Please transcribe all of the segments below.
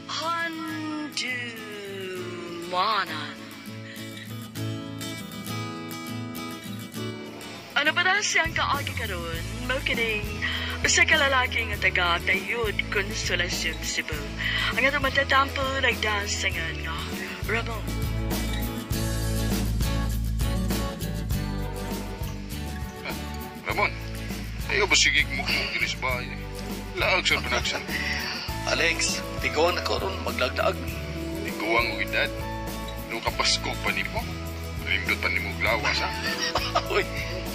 Handumanan. Ano ba na siyang kaagi karon? Mao kining usa ka lalaki nga taga Tayud, Consolacion, Cebu. Ang ato matatampo nagdansangan nga Ramon. Ramon, ayaw ba sigig mo kung ginis bahay? Laag sa panaksan. Alex, tigawan ako ron maglagdaag. Ikaw ang edad. Nung kapasko pa ni mo. Nalindot pa ni mo glawas, ha? Uy,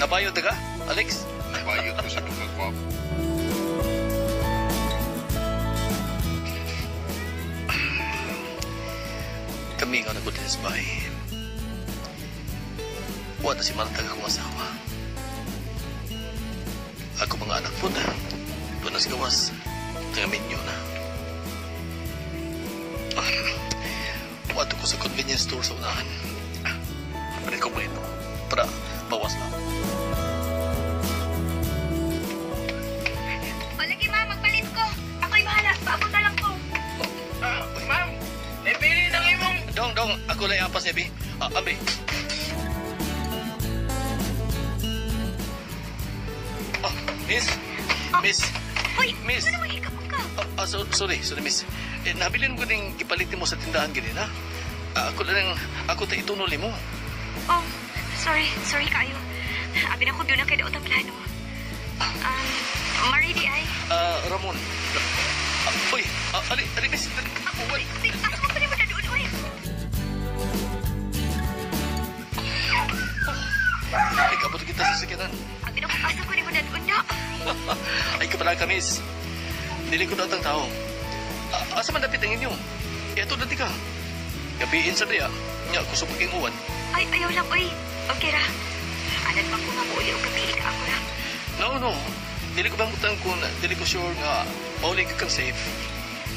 nabayod na ka, Alex? Nabayot ko sa pagkagwap. Kami nga nagutin sa bahay. Wala na si Martha akong asawa. Ako mga anak po na. Doon na sa gawas. Tangamin nyo na. Wato ko sa convenience store sa unahan. Pwede ko ba ito? Para bawas lang. O, lagi ma, magpalit ko. Ako'y bahala. Paabot na lang ko. Ma'am, napili ng imong... Dong, ako lang apas niya, Bi. Abi. Miss. Hoy, Miss. ano naman ikapag ka? Sorry, Miss. Nabilin ko din gipalitin mo sa tindahan ganyan, ha? Ako ta itunol mo. Oh, sorry kayo. Abi na ko doon na kay daot ang plano. Mari di ay. Ramon. Uy, ali, Miss. Uy, asa mo pa rin mo na doon, uy. Ay, kabot kita sa sakyanan. Abi na ko asa ko rin mo na doon na. Ay, kapala ka, Miss. Dili ko datang tao. Asa man dapit ang inyo? Ito dati ka. Gabiin sa diya. Nya, gusto pagking uwan. Ay, ayaw lang, uy. Okay ra. Anan pa ko nga mo uli o kapili ka ako ra. No. Dili ko bangutang kung dili ko sure nga mauling ka kang safe.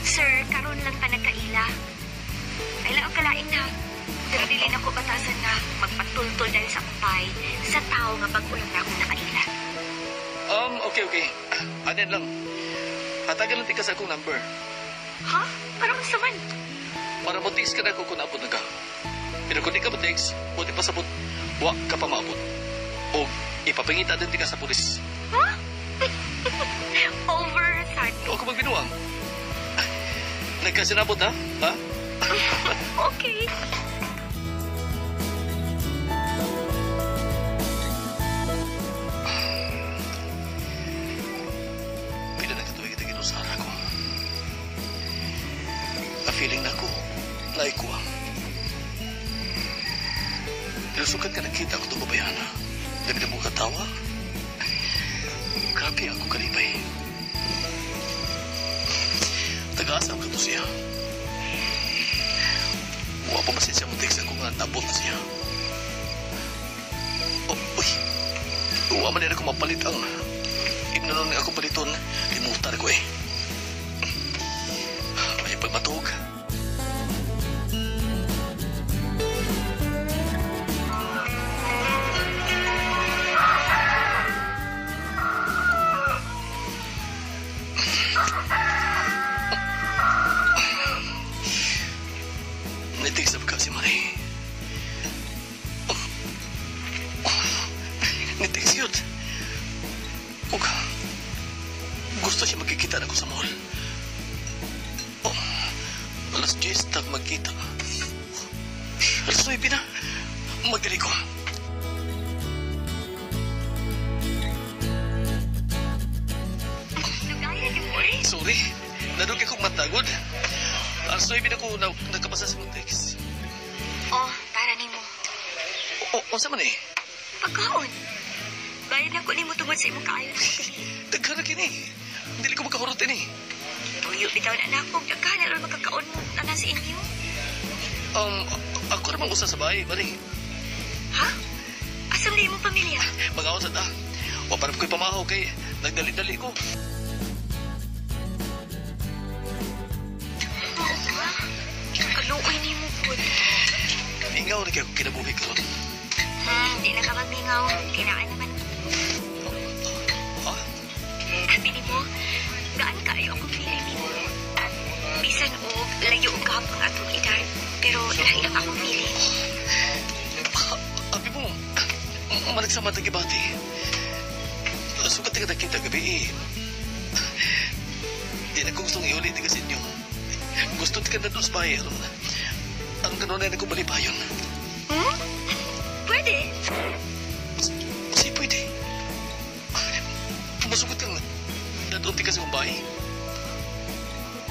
Sir, karon lang ka nagkaila. Ay lang ang kalain na. Pero dili na ko batasan na magpatultol dahil sa kumpay sa tao nga pag-ulang na akong nakaila. Okay. Anin lang. Hatagan lang sa akong number. Ha? Parang saman. Para mo text ka na kung naabot na ka. Pero kung di ka mo text, buti pa sabot, wa ka pa maabot. O ipapangita din ka sa pulis. Ha? Over, Sard. O ka magbinuang. Nagkasinabot ha? Ha? Okay. Pila na katuwag kita ginusara ko. Na-feeling na ko, naikuha. Pero sukat ka nakita ko ito babayana. Dami na mo katawa. Grabe ako kalipay. Taga-asam ka to siya. Huwag pa masin siya mo text ako nga nabot na siya. Uy. Huwag man nila ko mapalit ang inalong na ako paliton. Limutan ko eh. May pagmatog. Nitig sa baka si Mari. Nitig siyot. Gusto siya magkikita na ko sa mall. Alas 10 tag magkita. Alas 9 na. Magdali ko. Sorry. Nadugay kong matagod. Alas 9 na ko nagkabasa sa mong text. Oh, para ni mo. O sa man eh? Pagkaon. Bayad na ko ni mo tungod sa imong kaayo. Daghan na kini. Dili ko magkakurutin eh. Tuyo, bitaw na anak ko. Daghan na rin magkakaon mo na nasa inyo. Ako naman usa sa bahay, Mari. Ha? Asam na imong pamilya? Mag-aon sa ta. O parang ko'y pamahaw kay nagdali-dali ko. Kaluoy ni mo po. Ingaw na kayo kinabuhi ko. Di na ka magmingaw. Kinaan naman. Ha? Sabi ni mo, gaan kayo akong feeling ni mo. Bisan o, nagsama tagibati. Sukat ka nakita gabi. Di na ko gustong iulit ka sa inyo. Gusto ka na doon sa bahay. Ang gano'n na ko balipayon. Hmm? Pwede. Si pwede. Masugot kang nadoon ka sa bahay.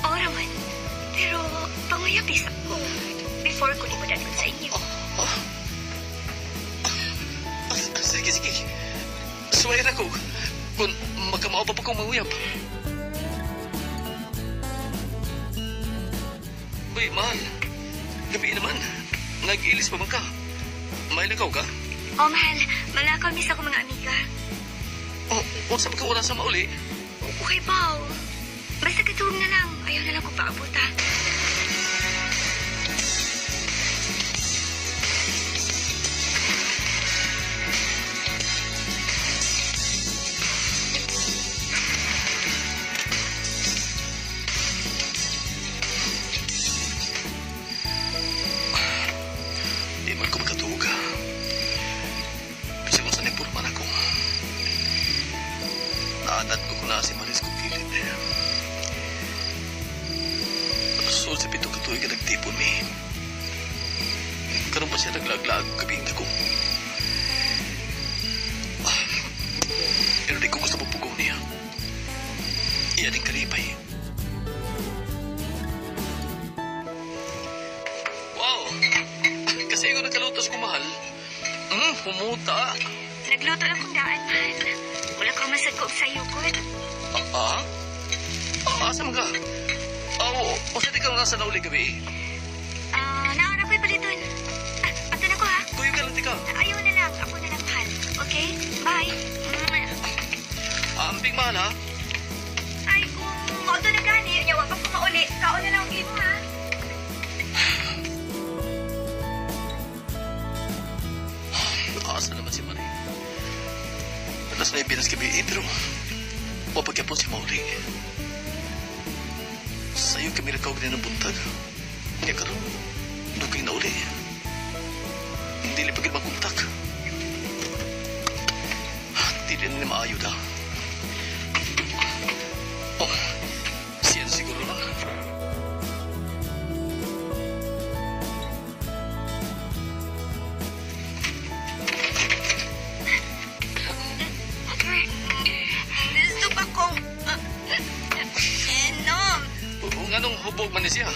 Oo naman. Pero panguyapis ako before ko di madadun sa inyo. Sige. Suwayan ako. Kung magkamao pa kong manguyap. Uy, mahal. Gabi naman. Nag-ilis pa man ka. May lakaw ka? Oh, mahal. Malakaw miss ako mga amiga. O sa pagkaoras sa mauli? Okay, Pao. Basta katuwag na lang. Ayaw na lang ko paabot, ha? Di man ko makatuwag ka. Kasi kung saan ipurman ako. Naanad ko kung si Maris kong kilid. So, sa pito katuloy ka nagtipon mi. Karoon pa siya naglaglag kabing ko. Pero di ko gusto mapugaw niya. Iyan ang kalipay. Wow! Kasi ko nagkalutos ko, mahal. Humuta. Nagluto lang kong daan, mahal. Wala kang masagkog sa yukod. Asa mga? O sa di ka nga sa nauli gabi. Naarap ko'y paliton. Ato na ko, ha? Kuyo ka lang, tika. Ayaw na lang. Ako na lang, mahal. Okay? Bye. Amping mahal, ha? Ay, kung auto na gani, yawa pa kumauli. Kao na lang ang mo, ha? Asa naman si Marie. Alas na ibinas gabi, pero mapagkapon si Mauri. Sa'yo kami nagkawag na ng buntag. Kaya karoon, dugay na uli. Hindi li pagil magkumtak. Hindi rin na maayod, ha? Siyan siguro na. Gusto pa kong... Enom. Nganong hubog man ni siya?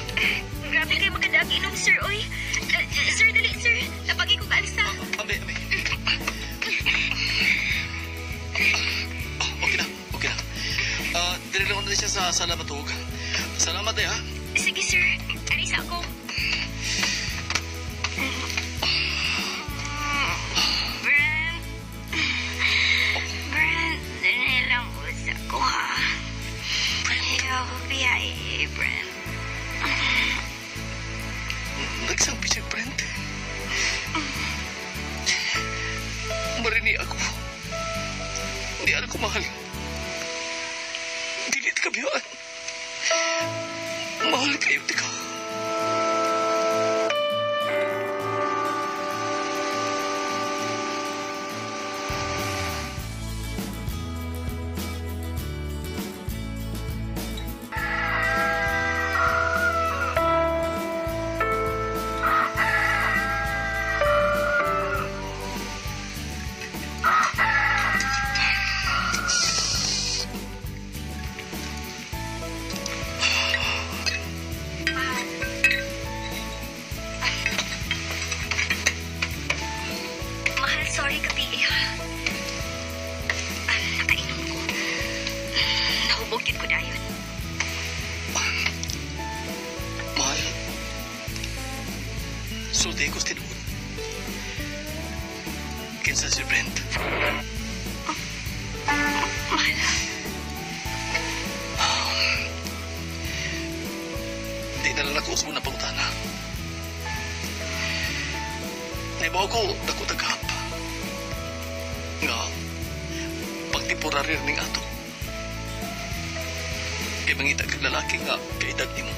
Grabe kayo makadaag inom, sir, oy. Sir, dali, sir. Napagi ko kaalsa. Ambe. Okay na. Dili lang na siya sa sala matug. Salamat ha. Sige, sir. Aris ako. Brent, dali lang usa ko, ha? Ayaw ko biyahe, Brent. Nagsabi siya, Brent. Marini ako. Hindi ako mahal. Dilit ka biyaan. Mahal kayo, tika. Mahal, sorry gabi, ha? Nakainom ko. Nahubogin ko dayon. Mahal. Sulti ko sa tinuod. Kinsa si Brent. Mahal, Di na lang ako sa unang pangutana. Naibaw ko, dako tagap. Nga, pagtemporary ning ato. Kaya mangita kang lalaki nga kaedad ni mo.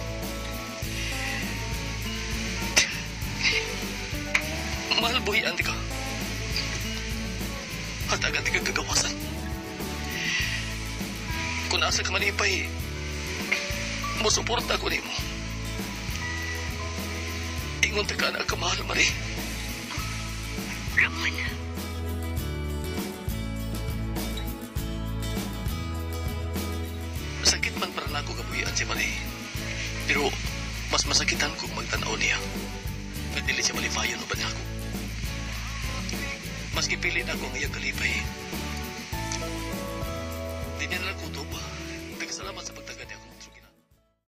Mahal buhian di ka. kung asa ka manipay, musuporta ko nimo. Ingon ta ka na kamahal, Marie. Ramon, Sakit man para nako kabuhian si Marie. Pero mas masakitan kung magtanaw niya. Nga dili siya malifayon o ba ako. Mas kipili na ako ang iyang kalipay. Di niya nalang kutob. Nagkasalamat sa pagtanaw.